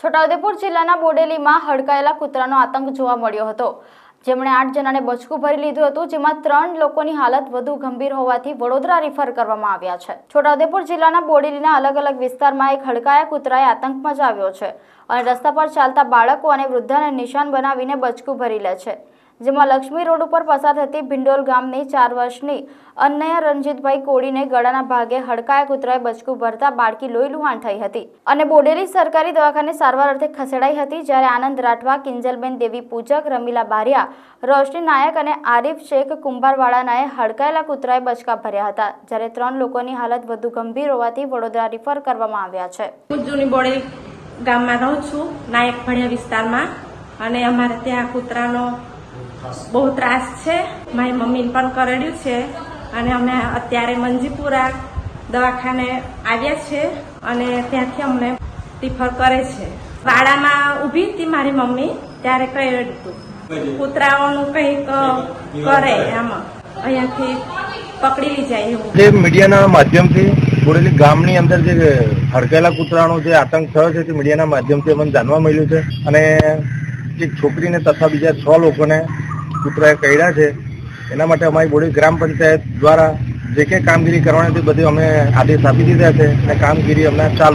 છોટાઉદેપુર જિલ્લાના બોડેલીમાં હડકાયેલા કૂતરાનો આતંક જોવા મળ્યો હતો, જેમણે 8 જણાને બચકું ભરી લીધું હતું, જેમાં 3 લોકોની હાલત વધુ ગંભીર હોવાથી વડોદરા રિફર કરવામાં આવ્યા છે। છોટાઉદેપુર જિલ્લાના બોડેલીના અલગ અલગ વિસ્તારમાં એક હડકાયા કૂતરાએ આતંક મચાવ્યો છે અને રસ્તા પર ચાલતા બાળકો અને વૃદ્ધાને નિશાન બનાવીને બચકું ભરી લે છે, જેમાં લક્ષ્મી રોડ ઉપર પસાર થતી ભિંડોલ ગામની 4 વર્ષની અનન્યા રણજીતભાઈ કોળીને ગળાના ભાગે હડકાયા કૂતરાએ બચકું ભરતા બાળકી લોહીલુહાણ થઈ હતી અને બોડેલી સરકારી દવાખાને સારવાર અર્થે ખસેડાઈ હતી, જ્યારે આનંદ રાઠવા, કિંજલબેન દેવી પૂજક, રમીલા બારિયા, રોશની નાયક અને આરિફ શેખ કુંભારવાળાનાએ હડકાયેલા કૂતરાએ બચકા ભર્યા હતા, જ્યારે 3 લોકોની હાલત વધુ ગંભીર હોવાથી વડોદરા રિફર કરવામાં આવ્યા છે। હું જૂની બોડેલી ગામમાં રહું છું, નાયક ભણ્યા વિસ્તારમાં, અને અમારે ત્યાં કૂતરાનો બહુ ત્રાસ છે। મારી મમ્મીને પણ કરેલું છે અને અમે અત્યારે મંજીપુરા દવાખાને આવ્યા છે અને ત્યાંથી અમને રિફર કરે છે। વાડામાં ઊભી હતી મારી મમ્મી, ત્યારે કહ્યું હતું કૂતરાઓનું કંઈક કરે, આમાં અહીંયાથી પકડી લઈ જાય એવું। જે મીડિયાના માધ્યમથી બોડેલી ગામની અંદર જે હડકાયેલા કૂતરાનો જે આતંક થયો છે તે મીડિયાના માધ્યમથી અમને જાણવા મળ્યું છે અને એક છોકરીને તથા બીજા 6 લોકોને કૂતરાએ કરડ્યા છે। એના માટે અમારી બોડેલી ગ્રામ પંચાયત દ્વારા જે કંઈ કામગીરી કરવાની હતી બધી અમે આદેશ આપી દીધા છે અને કામગીરી અમને ચાલુ